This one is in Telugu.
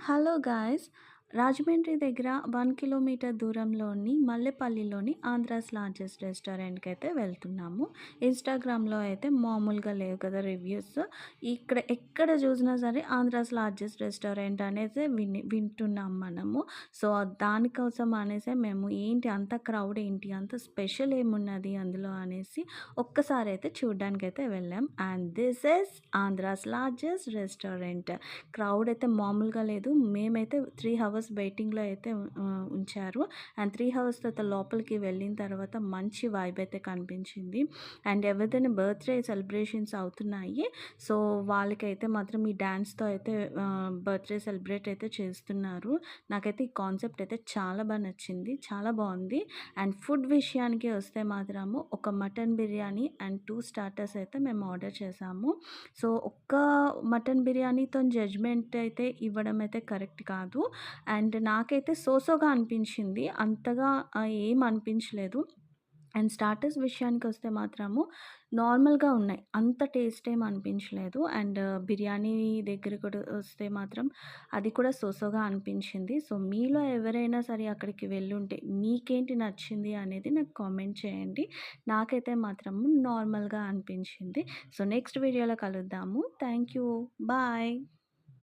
Hello guys! రాజమండ్రి దగ్గర 1 కిలోమీటర్ దూరంలోని మల్లెపల్లిలోని ఆంధ్రాస్ లార్జెస్ట్ రెస్టారెంట్‌కైతే వెళ్తున్నాము. ఇన్‌స్టాగ్రామ్‌లో అయితే మామూలుగా లేవు కదా రివ్యూస్. ఇక్కడ ఎక్కడ చూసినా సరే ఆంధ్రాస్ లార్జెస్ట్ రెస్టారెంట్ అనేసే వింటున్నాం మనము. సో, దానికోసం అనేసే మేము ఏంటి అంత క్రౌడ్ ఏంటి? అంత స్పెషల్ ఏమున్నది అందులో అనేసి ఒక్కసారైతే చూడ్డానికైతే వెళ్ళాం. And this is Andhra's largest restaurant. Crowd అయితే మామూలుగా లేదు. మేమైతే 3 హవర్స్ వెయిటింగ్‌లో అయితే ఉంచారు. అండ్ 3 హవర్స్ తర్వాత లోపలికి వెళ్ళిన తర్వాత మంచి వైబ్ అయితే కనిపించింది. అండ్ ఎవరిదైనా బర్త్‌డే సెలబ్రేషన్స్ అవుతున్నాయి. సో, వాళ్ళకైతే మాత్రం ఈ డాన్స్‌తో అయితే బర్త్‌డే సెలబ్రేట్ అయితే చేస్తున్నారు. నాకైతే ఈ కాన్సెప్ట్ అయితే చాలా నచ్చింది. చాలా బావుంది. అండ్ ఫుడ్ విషయానికి వస్తే మాత్రము ఒక మటన్ బిర్యానీ అండ్ 2 స్టార్టర్స్ అయితే మేము ఆర్డర్ చేశాము. సో, ఒక్క మటన్ బిర్యానీతోని జడ్జ్‌మెంట్ అయితే ఇవ్వడం అయితే కరెక్ట్ కాదు. అండ్ నాకైతే సోగా అనిపించింది. అంతగా ఏం అనిపించలేదు. అండ్ స్టార్టర్స్ విషయానికొస్తే మాత్రము నార్మల్‌గా ఉన్నాయి. అంత టేస్ట్ ఏమి అనిపించలేదు. అండ్ బిర్యానీ దగ్గర కూడా వస్తే మాత్రం అది కూడా సోగా అనిపించింది. సో, మీలో ఎవరైనా సరే అక్కడికి వెళ్ళుంటే మీకేంటి నచ్చింది అనేది నాకు కామెంట్ చేయండి. నాకైతే మాత్రము నార్మల్‌గా అనిపించింది. సో, నెక్స్ట్ వీడియోలో కలుద్దాము. Thank you. బాయ్.